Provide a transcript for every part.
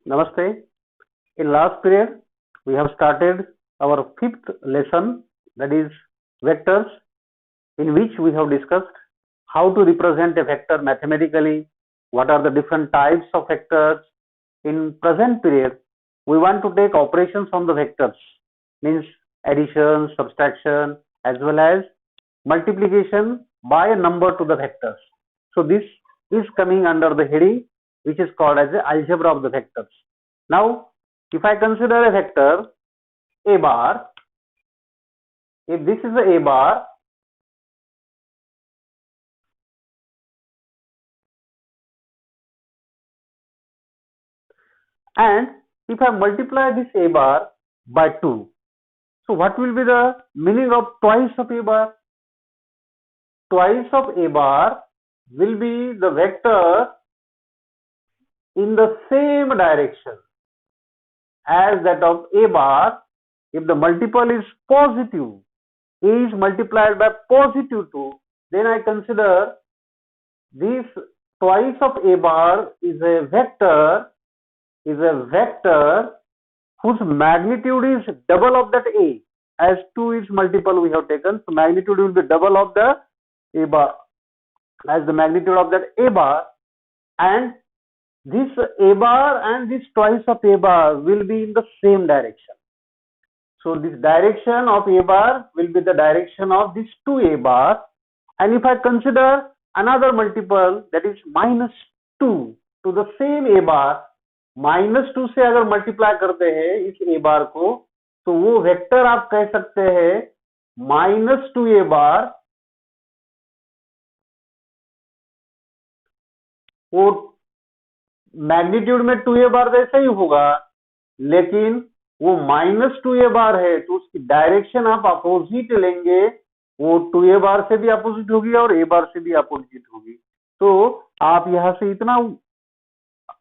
Namaste. In last period, we have started our fifth lesson, that is vectors, in which we have discussed how to represent a vector mathematically, what are the different types of vectors. In present period, we want to take operations on the vectors, means addition, subtraction, as well as multiplication by a number to the vectors. So this is coming under the heading which is called as the algebra of the vectors. Now, if I consider a vector a bar, if this is a bar, and if I multiply this a bar by 2, so what will be the meaning of twice of a bar? Twice of a bar will be the vector in the same direction as that of a bar. If the multiple is positive, a is multiplied by positive 2, then I consider this twice of a bar is a vector whose magnitude is double of that a, as 2 is multiple we have taken, so magnitude will be double of the a bar as the magnitude of that a bar, and this a bar and this twice of a bar will be in the same direction. So this direction of a bar will be the direction of this 2a bar, and if I consider another multiple, that is -2 to the same a bar, -2 से अगर multiply करते हैं इस a बार को, तो वो vector आप कह सकते हैं -2a बार, वो मैग्नीट्यूड में 2a बार जैसा ही होगा, लेकिन वो -2a बार है तो उसकी डायरेक्शन आप अपोजिट लेंगे, वो 2a बार से भी अपोजिट होगी और a बार से भी अपोजिट होगी. तो आप यहां से इतना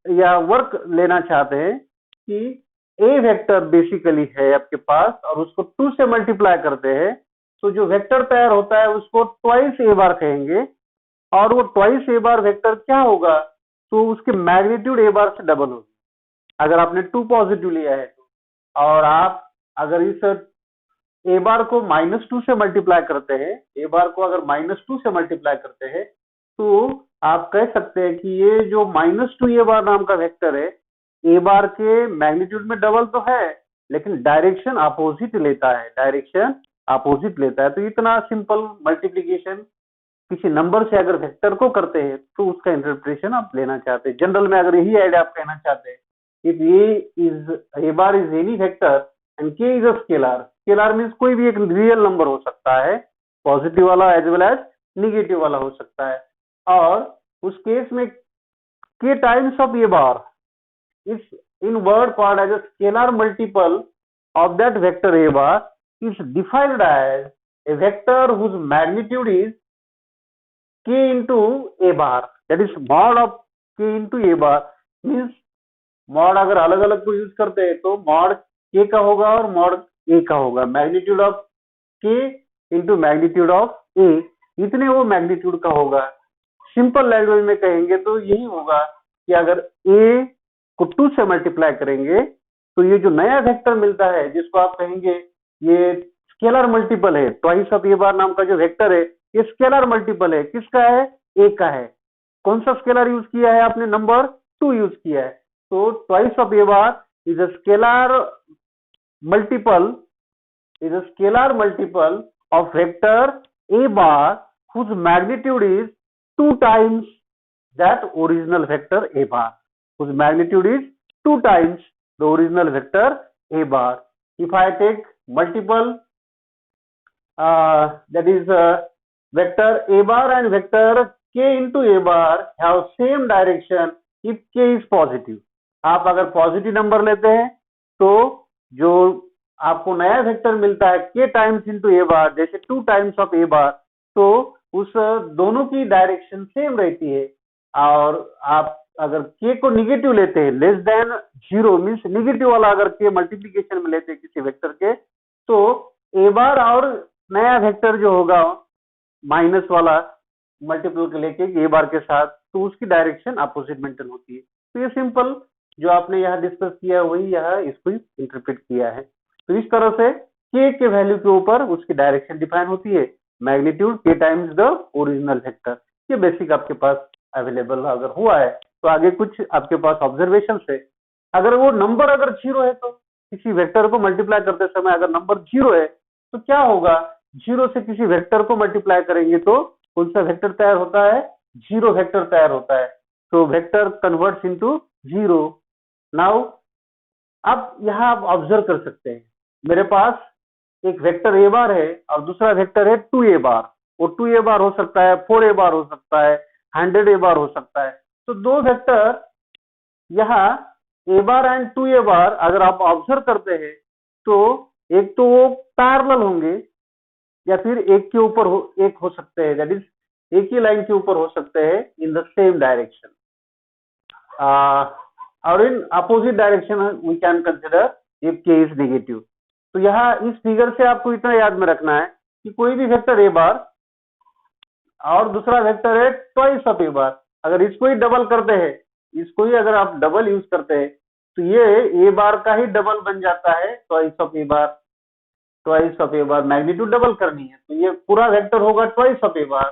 या वर्क लेना चाहते हैं कि ए वेक्टर बेसिकली है आपके पास और उसको 2 से मल्टीप्लाई करते हैं, तो जो वेक्टर तैयार होता है उसको ट्वाइस ए बार कहेंगे, और वो ट्वाइस ए बार वेक्टर क्या होगा, तो उसके मैग्नीट्यूड ए बार से डबल होगी अगर आपने 2 पॉजिटिव लिया है तो. और आप अगर इस ए बार को -2 से मल्टीप्लाई करते हैं, ए बार को अगर -2 से मल्टीप्लाई करते हैं, तो आप कह सकते हैं कि ये जो -2 ए बार नाम का वेक्टर है, ए बार के मैग्नीट्यूड में डबल तो है लेकिन डायरेक्शन अपोजिट लेता है, तो इतना सिंपल मल्टीप्लीकेशन किसी नंबर से अगर वेक्टर को करते हैं तो उसका इंटरप्रिटेशन आप लेना चाहते हैं. जनरल में अगर यही आइडिया आप कहना चाहते हैं, if A bar is any vector and के इज अ स्केलर मीन्स कोई भी एक रियल नंबर हो सकता है, पॉजिटिव वाला एज वेल एज निगेटिव वाला हो सकता है, और उस केस में K times of A bar is in word called as a scalar multiple of that vector A bar is defined as a vector whose magnitude is k into a bar, that is mod of k into a bar. Means mod अगर अलग अलग को use करते हैं तो mod k का होगा और मॉड a का होगा, magnitude of k into magnitude of a, इतने वो मैग्नीट्यूड का होगा. सिंपल लैंग्वेज में कहेंगे तो यही होगा कि अगर a को 2 से मल्टीप्लाई करेंगे तो ये जो नया वेक्टर मिलता है जिसको आप कहेंगे ये स्केलर मल्टीपल है, ट्वाइस ऑफ ए बार नाम का जो वेक्टर है ये स्केलर मल्टीपल है, किसका है, ए का है. कौन सा स्केलर यूज किया है आपने, नंबर 2 यूज किया है, तो twice of A bar is a scalar multiple of vector A bar whose magnitude is 2 times that original vector a bar, whose magnitude is 2 times the original vector a bar. If I take multiple that is vector a bar and vector k into a bar have same direction if k is positive. आप अगर positive number लेते हैं तो जो आपको नया vector मिलता है k टाइम्स इंटू ए बार, जैसे 2 टाइम्स ऑफ ए बार, तो उस दोनों की डायरेक्शन सेम रहती है. और आप अगर k को निगेटिव लेते हैं, लेस देन 0 मीन्स निगेटिव वाला अगर k मल्टीप्लीकेशन में लेते हैं किसी वेक्टर के, तो ए बार और नया वेक्टर जो होगा माइनस वाला मल्टीपल के लेके ए बार के साथ, तो उसकी डायरेक्शन अपोजिट मेंटेन होती है. तो ये सिंपल जो आपने यहाँ डिस्कस किया है वही यहाँ इसको इंटरप्रेट किया है। तो इस तरह से k के वैल्यू के ऊपर उसकी डायरेक्शन डिफाइन होती है, magnitude k times the original vector. ये बेसिक आपके पास अवेलेबल अगर हुआ है तो आगे कुछ आपके पास ऑब्जर्वेशन है। अगर वो नंबर अगर 0 है तो किसी वेक्टर को मल्टीप्लाई करते समय अगर नंबर 0 है तो क्या होगा, 0 से किसी वेक्टर को मल्टीप्लाई करेंगे तो कौन सा वेक्टर तैयार होता है, 0 वेक्टर तैयार होता है। तो वेक्टर कन्वर्ट्स इनटू 0। नाउ अब यहाँ आप ऑब्जर्व कर सकते हैं, मेरे पास एक वेक्टर ए बार है और दूसरा वेक्टर है 2a बार। वो 2a बार हो सकता है, 4a बार हो सकता है, 100a बार हो सकता है। तो दो वेक्टर यहाँ ए बार एंड 2a बार अगर आप ऑब्जर्व करते हैं तो एक तो वो पैरेलल होंगे या फिर एक के ऊपर एक हो सकते हैं, दैट इज एक ही लाइन के ऊपर हो सकते हैं इन द सेम डायरेक्शन, और in opposite direction we can consider if K is negative. तो यहाँ इस फिगर से आपको इतना याद में रखना है कि कोई भी वेक्टर ए बार और दूसरा वेक्टर है ट्वाइस ऑफ ए बार, अगर इसको ही डबल करते हैं, इसको ही अगर आप डबल यूज करते हैं तो ये ए बार का ही डबल बन जाता है twice of A bar. Twice of A bar magnitude double करनी है तो ये पूरा वेक्टर होगा ट्वाइस ऑफ ए बार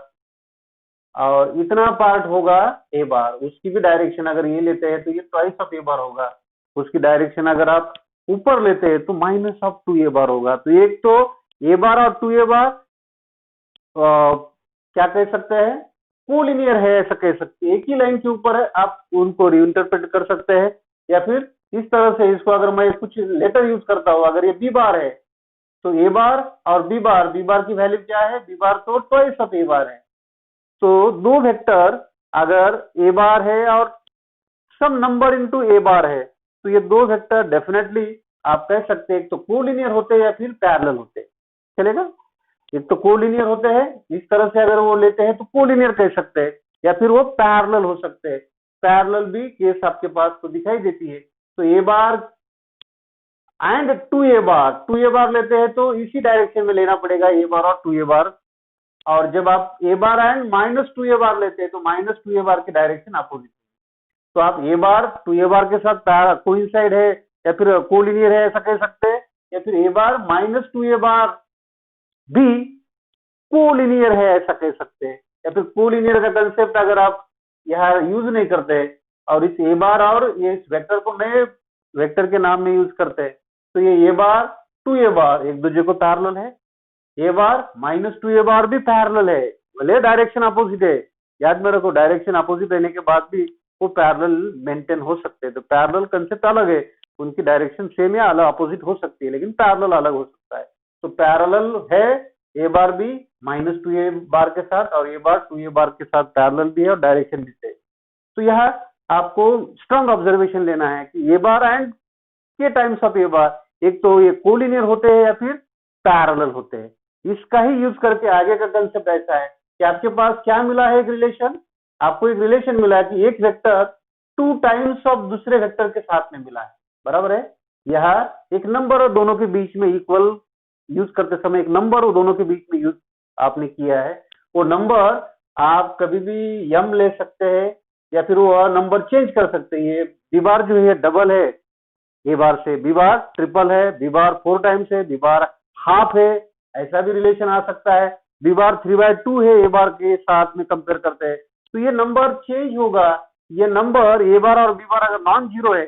और इतना पार्ट होगा ए बार, उसकी भी डायरेक्शन अगर ये लेते हैं तो ये ट्वाइस ऑफ ए बार होगा, उसकी डायरेक्शन अगर आप ऊपर लेते हैं तो माइनस ऑफ 2a बार होगा। तो एक तो ए बार और 2a बार क्या कह सकते हैं, कोलिनियर है ऐसा कह सकते हैं, एक ही लाइन के ऊपर है, आप उनको रीइंटरप्रेट कर सकते हैं। या फिर इस तरह से इसको अगर मैं कुछ लेटर यूज करता हूँ, अगर ये बी बार है तो ए बार और बी बार की वैल्यू क्या है, बी बार तो ट्वाइस ऑफ ए बार है। तो दो वेक्टर अगर ए बार है और सम नंबर इनटू ए बार है तो ये दो वेक्टर डेफिनेटली आप कह सकते हैं एक तो कोलिनियर होते हैं या फिर पैरेलल होते हैं, चलेगा। एक तो कोलिनियर होते हैं, इस तरह से अगर वो लेते हैं तो कोलिनियर कह सकते हैं, या फिर वो पैरेलल हो सकते हैं। पैरेलल भी केस आपके पास तो दिखाई देती है। तो ए बार एंड 2a बार लेते हैं तो इसी डायरेक्शन में लेना पड़ेगा ए बार और 2a बार, और जब आप ए बार एंड माइनस 2a बार लेते हैं तो माइनस 2a बार की डायरेक्शन अपोजिट। तो आप ए बार 2a बार के साथ कोइंसाइड है या फिर कोलिनियर है ऐसा कह सकते हैं, या फिर ए बार माइनस 2a बार भी कोलिनियर है ऐसा कह सकते हैं। या फिर कोलिनियर का कंसेप्ट अगर आप यहाँ यूज नहीं करते और इस ए बार और ये इस वेक्टर को नए वेक्टर के नाम में यूज करते हैं तो ये ए बार 2a बार एक दूसरे को पैरेलल है, ए बार माइनस 2a बार भी पैरेलल है, भले डायरेक्शन अपोजिट है। याद में रखो डायरेक्शन अपोजिट रहने के बाद भी वो पैरेलल मेंटेन हो सकते हैं। तो पैरेलल कंसेप्ट अलग है, उनकी डायरेक्शन सेम या अलग अपोजिट हो सकती है लेकिन पैरेलल अलग हो सकता है। तो पैरेलल है ए बार भी माइनस 2a बार के साथ और ए बार 2a बार के साथ पैरेलल भी है और डायरेक्शन भी है। तो यह आपको स्ट्रॉन्ग ऑब्जर्वेशन लेना है कि ए बार एंड के टाइम्स ऑफ ए बार एक तो ये कोलिनियर होते हैं या फिर पैरेलल होते हैं। इसका ही यूज करके आगे का कंसेप्ट ऐसा है कि आपके पास क्या मिला है, एक रिलेशन, आपको एक रिलेशन मिला है कि एक वेक्टर 2 टाइम्स ऑफ दूसरे वेक्टर के साथ में मिला है, बराबर है। यह एक नंबर और दोनों के बीच में इक्वल यूज करते समय एक नंबर और दोनों के बीच में यूज आपने किया है। वो नंबर आप कभी भी यम ले सकते हैं या फिर वो नंबर चेंज कर सकते हैं। ये बी बार जो है डबल है ए बार से, बी बार ट्रिपल है, बी बार 4 टाइम्स है, बी बार हाफ है, ऐसा भी रिलेशन आ सकता है। बी बार 3/2 है ए बार के साथ में कंपेयर करते हैं तो ये नंबर चेंज होगा। ये नंबर ए बार और बी बार अगर नॉन जीरो है,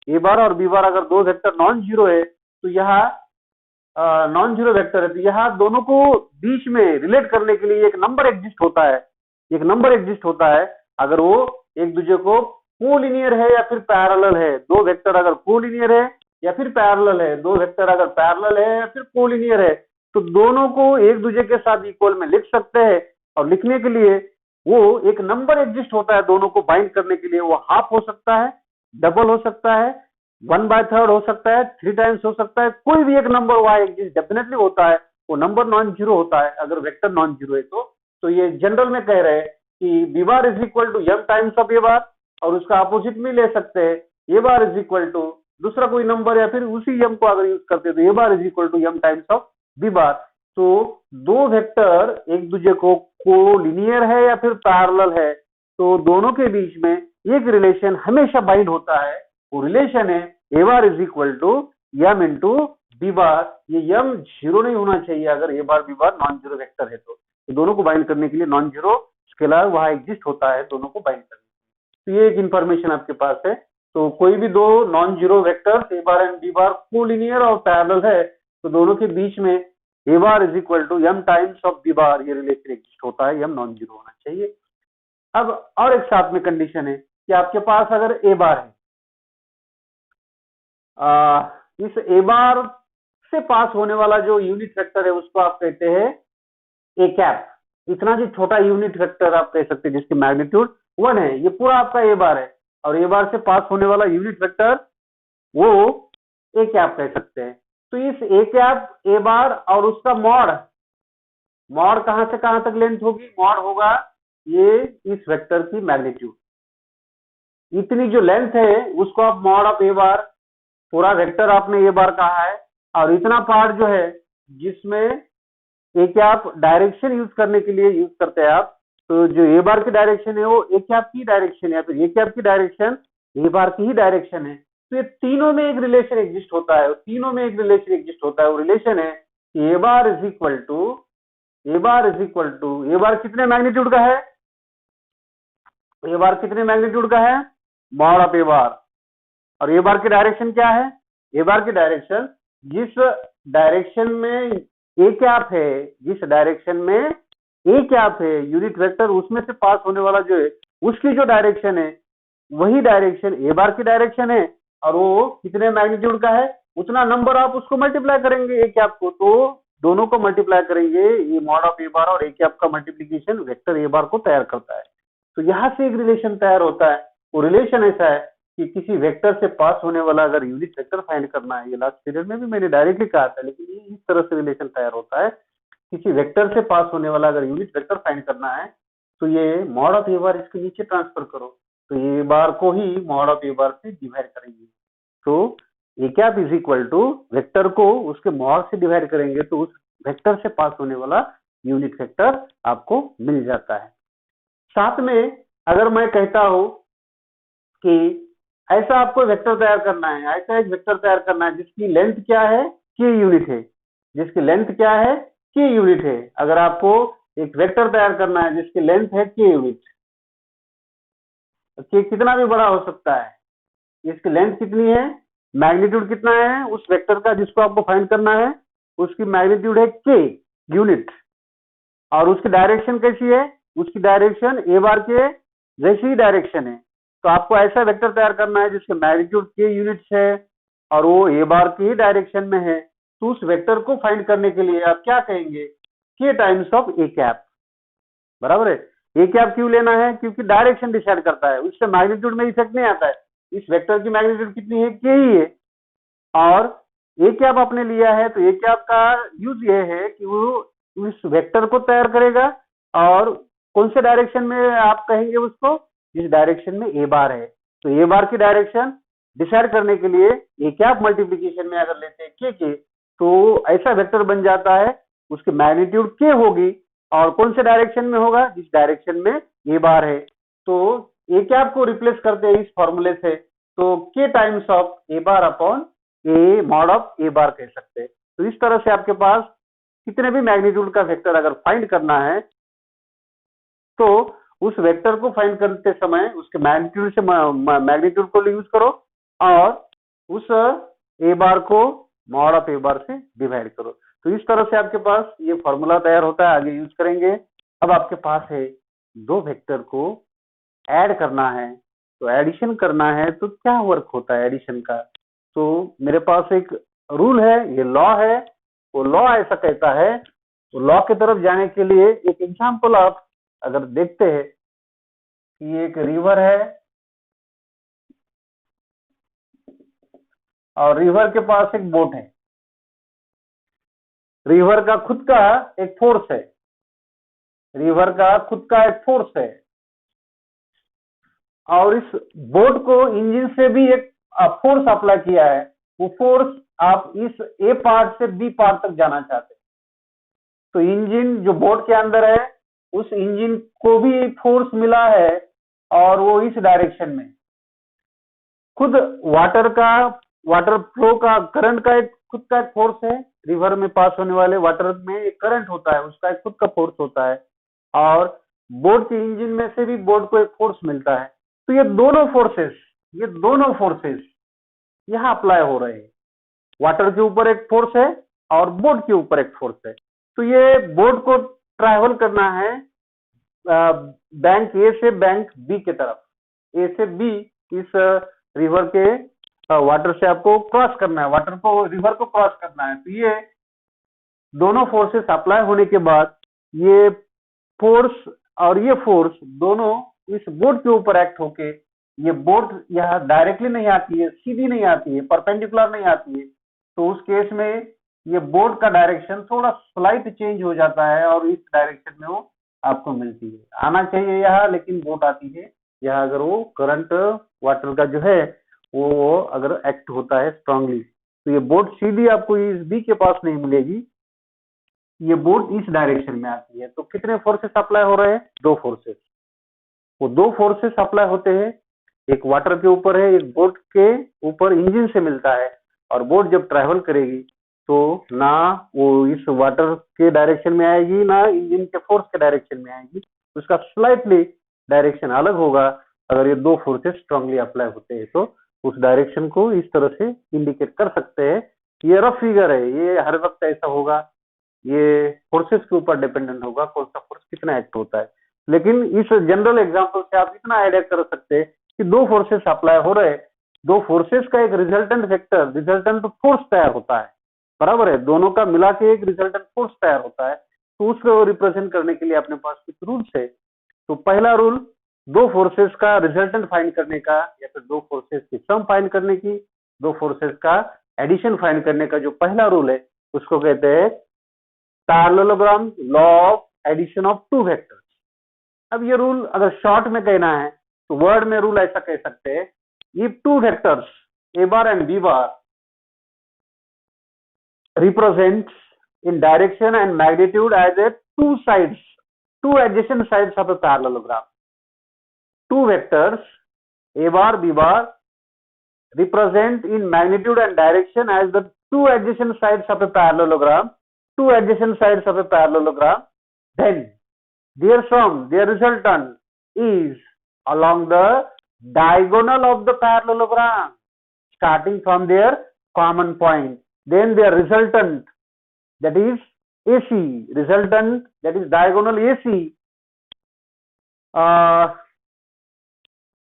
ए बार और बी बार अगर दो वेक्टर नॉन जीरो है तो यहाँ नॉन जीरो वेक्टर है तो यहाँ दोनों को बीच में रिलेट करने के लिए एक नंबर एग्जिस्ट होता है, एक नंबर एग्जिस्ट होता है। अगर वो एक दूसरे को कोलिनियर है या फिर पैरेलल है, दो वेक्टर अगर कोलिनियर है या फिर पैरेलल है, दो वेक्टर अगर पैरेलल है या फिर कोलिनियर है तो दोनों को एक दूसरे के साथ इक्वल में लिख सकते हैं। और लिखने के लिए वो एक नंबर एग्जिस्ट होता है दोनों को बाइंड करने के लिए। वो हाफ हो सकता है, डबल हो सकता है, 1/3 हो सकता है, 3 टाइम्स हो सकता है, कोई भी एक नंबर वहां एग्जिस्ट डेफिनेटली होता है। वो नंबर नॉन जीरो होता है अगर वेक्टर नॉन जीरो है तो ये जनरल में कह रहे हैं कि B bar is equal to M times of A bar, और उसका अपोजिट भी ले सकते हैं A bar is equal to दूसरा कोई नंबर या फिर उसी एम को अगर यूज करते हैं तो A bar is equal to M times of B bar. तो दो वेक्टर एक दूसरे को कोलिनियर है या फिर पैरेलल है तो दोनों के बीच में एक रिलेशन हमेशा बाइंड होता है वो रिलेशन है A bar is equal to M into B bar. ये एम जीरो नहीं होना चाहिए अगर A bar B bar non zero vector है तो दोनों को बाइंड करने के लिए नॉन जीरो स्केलर वहां एग्जिस्ट होता है दोनों को बाइंड करने। तो ये एक इंफॉर्मेशन आपके पास है। तो कोई भी दो non zero vector A bar and B bar collinear और पैरेलल है तो दोनों के बीच में A bar is equal to M times of B bar ये रिलेशन एग्जिस्ट होता है, एम नॉन जीरो होना चाहिए। अब और एक साथ में कंडीशन है कि आपके पास अगर ए बार है, इस ए बार से पास होने वाला जो यूनिट वेक्टर है उसको आप कहते हैं ए कैप। इतना जो छोटा यूनिट वेक्टर आप कह सकते हैं जिसकी मैग्नीट्यूड 1 है, ये पूरा आपका ए बार है और ए बार से पास होने वाला यूनिट वेक्टर वो ए कैप कह सकते हैं। तो इस ए कैप ए बार और उसका मॉड कहां से कहां तक लेंथ होगी, मॉड होगा ये इस वेक्टर की मैग्नीट्यूड। इतनी जो लेंथ है उसको आप मॉड ऑफ ए बार, पूरा वेक्टर आपने ए बार कहा है, और इतना पार्ट जो है जिसमें ए कैप डायरेक्शन यूज करने के लिए यूज करते हैं आप, तो जो ए बार की डायरेक्शन है वो ए कैप की डायरेक्शन है या फिर ए कैप की डायरेक्शन ए बार की ही डायरेक्शन है। तो ये तीनों में एक रिलेशन एग्जिस्ट होता है, तीनों में एक रिलेशन एग्जिस्ट होता है। वो रिलेशन है कि ए bar is equal to A बार कितने मैग्नीट्यूड का है, ए बार कितने मैग्नीट्यूड का है, मॉड ऑफ ए बार। और ए बार की डायरेक्शन क्या है, ए बार की डायरेक्शन जिस डायरेक्शन में ए कैप है, जिस डायरेक्शन में ए कैप है यूनिट वेक्टर, उसमें से पास होने वाला जो है उसकी जो डायरेक्शन है वही डायरेक्शन ए बार की डायरेक्शन है। और वो कितने मैग्नीट्यूड का है, उतना नंबर आप उसको मल्टीप्लाई करेंगे ए कैप को, तो दोनों को मल्टीप्लाई करेंगे, ये मॉड ऑफ ए बार और ए कैप का मल्टीप्लीकेशन वेक्टर ए बार को तैयार करता है। तो यहाँ से एक रिलेशन तैयार होता है। वो रिलेशन ऐसा है कि किसी वेक्टर से पास होने वाला अगर यूनिट वेक्टर फाइंड करना है, ये लास्ट पीरियड में भी मैंने डायरेक्टली कहा था, लेकिन ये इस तरह से रिलेशन तैयार होता है, किसी वेक्टर से पास होने वाला अगर यूनिट वेक्टर फाइंड करना है तो ये मॉड ऑफ ए बार इसके नीचे ट्रांसफर करो, तो ए बार को ही मॉड ऑफ ए बार से डिवाइड करेंगे। तो A cap is equal to vector को उसके मॉड से डिवाइड करेंगे तो उस वेक्टर से पास होने वाला यूनिट वेक्टर आपको मिल जाता है। साथ में अगर मैं कहता हूं कि ऐसा आपको वेक्टर तैयार करना है, ऐसा एक वेक्टर तैयार करना है जिसकी लेंथ क्या है, के यूनिट है, जिसकी लेंथ क्या है, के यूनिट है। अगर आपको एक वेक्टर तैयार करना है जिसकी लेंथ है के यूनिट, के कितना भी बड़ा हो सकता है, इसकी लेंथ कितनी है, मैग्नीट्यूड कितना है उस वेक्टर का जिसको आपको फाइंड करना है, उसकी मैग्नीट्यूड है के यूनिट, और उसकी डायरेक्शन कैसी है, उसकी डायरेक्शन ए बार के जैसी ही डायरेक्शन है। तो आपको ऐसा वेक्टर तैयार करना है जिसके मैग्नीट्यूड के यूनिट्स है और वो ए बार की ही डायरेक्शन में है। तो उस वेक्टर को फाइंड करने के लिए आप क्या कहेंगे, के टाइम्स ऑफ ए कैप, बराबर है। ए कैप क्यों लेना है, क्योंकि डायरेक्शन डिसाइड करता है, उससे मैग्नीट्यूड में इफेक्ट नहीं आता है। इस वेक्टर की मैग्नीट्यूड कितनी है, के ही है, और ए कैप आपने लिया है तो ए कैप का यूज ये है कि वो इस वेक्टर को तैयार करेगा और कौन से डायरेक्शन में आप कहेंगे उसको, जिस डायरेक्शन में ए बार है। तो ए बार की डायरेक्शन डिसाइड करने के लिए ए कैप मल्टीप्लीकेशन में अगर लेते हैं के तो ऐसा वेक्टर बन जाता है, उसकी मैग्नीट्यूड के होगी और कौन से डायरेक्शन में होगा, जिस डायरेक्शन में ए बार है। तो ए कैप को रिप्लेस करते हैं इस फॉर्मूले से, तो k times of A bar upon A mod of A bar कह सकते हैं। तो इस तरह से आपके पास कितने भी मैग्नीट्यूड का वेक्टर अगर फाइंड करना है तो उस वेक्टर को फाइंड करते समय उसके मैग्नीट्यूड से मैग्नीट्यूड को यूज करो और उस ए बार को मॉड ऑफ ए बार से डिवाइड करो। तो इस तरह से आपके पास ये फॉर्मूला तैयार होता है, आगे यूज करेंगे। अब आपके पास है दो वेक्टर को ऐड करना है, तो एडिशन करना है, तो क्या वर्क होता है एडिशन का। तो मेरे पास एक रूल है, ये लॉ है, वो लॉ ऐसा कहता है। तो लॉ की तरफ जाने के लिए एक एग्जांपल आप अगर देखते हैं कि एक रिवर है और रिवर के पास एक बोट है, रिवर का खुद का एक फोर्स है, रिवर का खुद का एक फोर्स है, और इस बोट को इंजन से भी एक फोर्स अप्लाई किया है। वो फोर्स आप इस ए पार्ट से बी पार्ट तक जाना चाहते हैं, तो इंजन जो बोट के अंदर है उस इंजन को भी फोर्स मिला है और वो इस डायरेक्शन में, खुद वाटर फ्लो का करंट का एक खुद का एक फोर्स है, रिवर में पास होने वाले वाटर में एक करंट होता है, उसका एक खुद का फोर्स होता है, और बोट के इंजन में से भी बोट को एक फोर्स मिलता है। तो ये दोनों फोर्सेस यहाँ अप्लाई हो रहे हैं। वाटर के ऊपर एक फोर्स है और बोट के ऊपर एक फोर्स है। तो ये बोट को ट्रैवल करना है बैंक ए से बैंक बी की तरफ, ए से बी इस रिवर के वाटर से आपको क्रॉस करना है, वाटर को रिवर को क्रॉस करना है। तो ये दोनों फोर्सेस अप्लाई होने के बाद ये फोर्स और ये फोर्स दोनों इस बोट के ऊपर एक्ट होके, ये बोट यहाँ डायरेक्टली नहीं आती है, सीधी नहीं आती है, परपेंडिकुलर नहीं आती है। तो उस केस में ये बोट का डायरेक्शन थोड़ा स्लाइट चेंज हो जाता है और इस डायरेक्शन में वो आपको मिलती है। आना चाहिए यहाँ, लेकिन बोट आती है यहाँ अगर वो करंट वाटर का जो है वो अगर एक्ट होता है स्ट्रांगली। तो ये बोट सीधी आपको इस बी के पास नहीं मिलेगी, ये बोट इस डायरेक्शन में आती है। तो कितने फोर्सेस अप्लाई हो रहे हैं? दो फोर्सेस। वो दो फोर्सेस अप्लाई होते हैं, एक वाटर के ऊपर है, एक बोट के ऊपर इंजन से मिलता है। और बोट जब ट्रैवल करेगी तो ना वो इस वाटर के डायरेक्शन में आएगी, ना इंजन के फोर्स के डायरेक्शन में आएगी, उसका स्लाइटली डायरेक्शन अलग होगा। अगर ये दो फोर्सेस स्ट्रांगली अप्लाई होते हैं तो उस डायरेक्शन को इस तरह से इंडिकेट कर सकते हैं। ये रफ फिगर है, ये हर वक्त ऐसा होगा, ये फोर्सेस के ऊपर डिपेंडेंट होगा कौन सा फोर्स कितना एक्ट होता है। लेकिन इस जनरल एग्जांपल से आप इतना आइडिया कर सकते हैं कि दो फोर्सेस अप्लाई हो रहे हैं, दो फोर्सेस का एक रिजल्टेंट वेक्टर, रिजल्टेंट फोर्स तैयार होता है, बराबर है, दोनों का मिला के एक रिजल्टेंट फोर्स तैयार होता है। तो उसको रिप्रेजेंट करने के लिए अपने पास कुछ रूल्स है। तो पहला रूल, दो फोर्सेस का रिजल्टेंट फाइंड करने का, या फिर दो फोर्सेस की सम फाइंड करने की, दो फोर्सेस का एडिशन फाइंड करने का जो पहला रूल है उसको कहते हैं parallelogram law of addition of two vectors. अब ये रूल अगर शॉर्ट में कहना है तो वर्ड में रूल ऐसा कह सकते हैं, if two vectors A bar and B bar represents in direction and magnitude as a two adjacent sides of a parallelogram. Two vectors a bar b bar represent in magnitude and direction as the two adjacent sides of a parallelogram. Two adjacent sides of a parallelogram. Then their sum, their resultant is along the diagonal of the parallelogram, starting from their common point. Then their resultant, that is AC, resultant that is diagonal AC,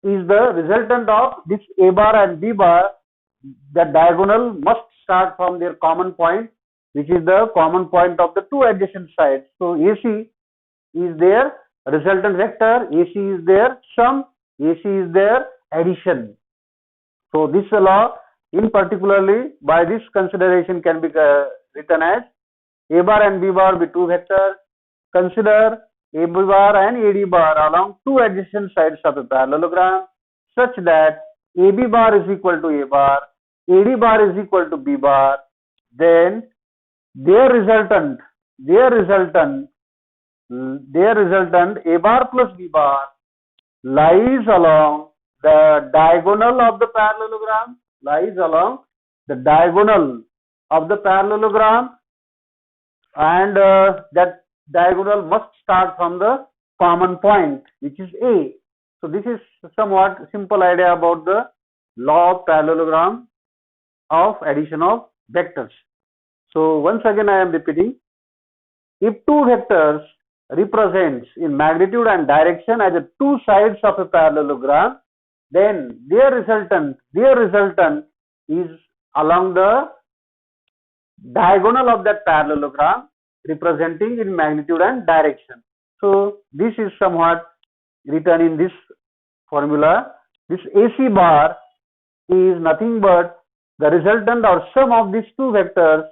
is the resultant of this A bar and B bar. The diagonal must start from their common point, which is the common point of the two adjacent sides. So AC is their resultant vector, AC is their sum, AC is their addition. So this law in particularly by this consideration can be written as A bar and B bar be two vectors. Consider A B bar and AD bar along two adjacent sides of a parallelogram such that AB bar is equal to A bar, AD bar is equal to B bar. Then their resultant A bar plus B bar lies along the diagonal of the parallelogram, and that diagonal must start from the common point, which is A. So this is somewhat simple idea about the law of parallelogram of addition of vectors. So once again I am repeating, if two vectors represents in magnitude and direction as a two sides of a parallelogram, then their resultant is along the diagonal of that parallelogram representing in magnitude and direction. So this is somewhat written in this formula. This AC bar is nothing but the resultant or sum of these two vectors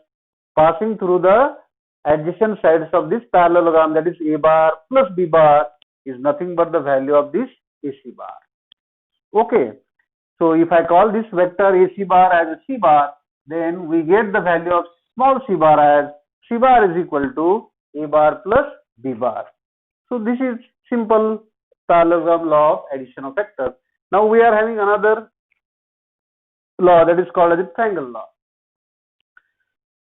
passing through the adjacent sides of this parallelogram, that is A bar plus B bar is nothing but the value of this AC bar. Okay, so if I call this vector AC bar as a C bar, then we get the value of small c bar as C bar is equal to A bar plus B bar. So this is simple parallelogram law of addition of vectors. Now we are having another law, that is called as the triangle law.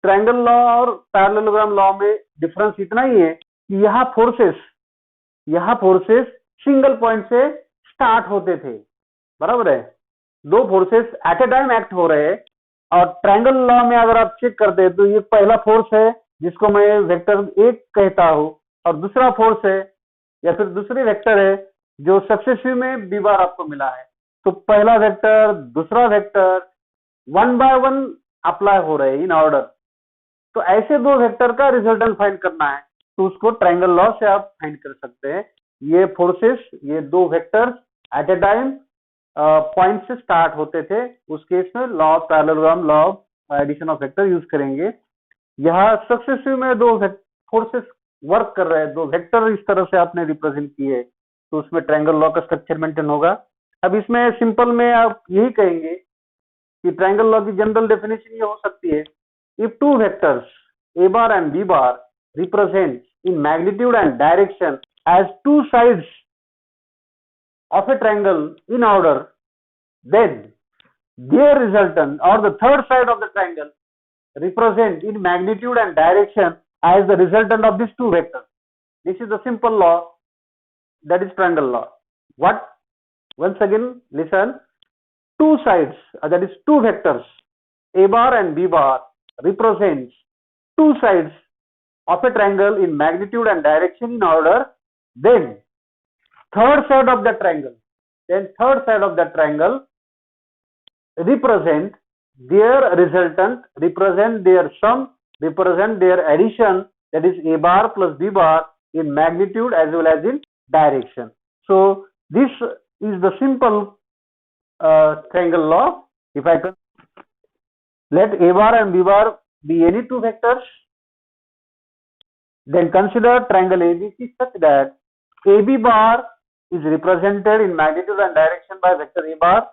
Triangle law और parallelogram law में difference इतना ही है कि यहाँ forces single point से start होते थे, बराबर है, दो forces eight a time act हो रहे हैं। और ट्रायंगल लॉ में अगर आप चेक करते हैं तो ये पहला फोर्स है जिसको मैं वेक्टर 1 कहता हूं, और दूसरा फोर्स है या फिर दूसरी वेक्टर है जो सक्सेसिव में b बार आपको मिला है। तो पहला वेक्टर, दूसरा वेक्टर 1 बाय 1 अप्लाई हो रहे हैं इन ऑर्डर। तो ऐसे दो वेक्टर का रिजल्टेंट फाइंड करना है तो उसको ट्रायंगल लॉ से आप फाइंड कर सकते हैं। ये फोर्सेस, ये दो vectors at a time point से स्टार्ट होते थे, उस केस में law of parallelogram, law of addition of vector use करेंगे। यहाँ सक्सेसिव में दो फोर्सेस वर्क कर रहे हैं, दो वेक्टर इस तरह से आपने रिप्रेजेंट किए तो उसमें ट्रायंगल लॉ का स्ट्रक्चर मेंटेन होगा। अब इसमें सिंपल में आप यही कहेंगे कि ट्रायंगल लॉ की जनरल डेफिनेशन ये हो सकती है, if two vectors a bar and b bar represent in magnitude and direction as two sides of a triangle in order, then their resultant or the third side of the triangle represent in magnitude and direction as the resultant of these two vectors. This is the simple law, that is triangle law. What? Once again listen, two sides, that is two vectors a bar and b bar represents two sides of a triangle in magnitude and direction in order, then third side of the triangle represent their resultant, represent their sum, represent their addition, that is a bar plus b bar in magnitude as well as in direction. So this is the simple triangle law. If I can let a bar and b bar be any two vectors, then consider triangle ABC such that AB bar is represented in magnitude and direction by vector a bar,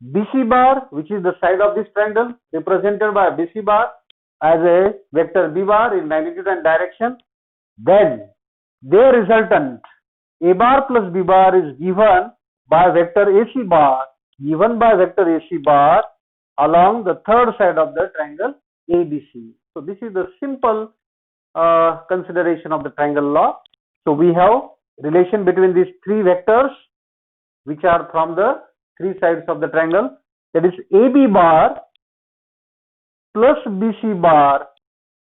BC bar, which is the side of this triangle, represented by BC bar as a vector b bar in magnitude and direction. Then their resultant a bar plus b bar is given by vector AC bar, along the third side of the triangle ABC. So this is the simple consideration of the triangle law. So we have relation between these three vectors which are from the three sides of the triangle, that is AB bar plus BC bar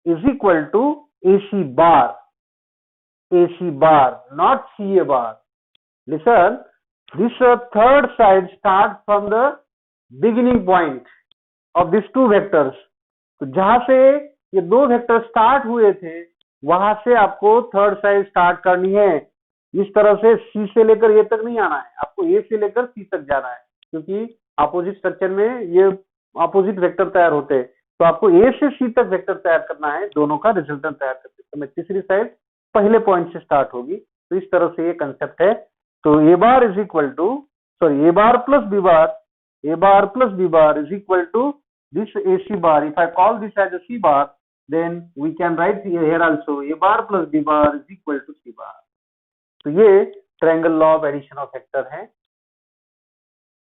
is equal to AC bar, not CA bar. Listen, this third side starts from the beginning point of these two vectors. तो जहां से ये दो vector start हुए थे वहां से आपको थर्ड साइड स्टार्ट करनी है। इस तरह से सी से लेकर ए तक नहीं आना है, आपको ए से लेकर सी तक जाना है, क्योंकि अपोजिट स्ट्रक्चर में ये अपोजिट वेक्टर तैयार होते हैं। तो आपको ए से सी तक वेक्टर तैयार करना है, दोनों का रिजल्टेंट तैयार करते समय तीसरी साइड पहले पॉइंट से स्टार्ट होगी। तो इस तरह से ये कंसेप्ट है। तो A bar is equal to A bar plus B bar is equal to this AC bar. If I call this as a C bar, then we can write here also A bar plus B bar is equal to C bar. तो ये triangle law of addition of vector है।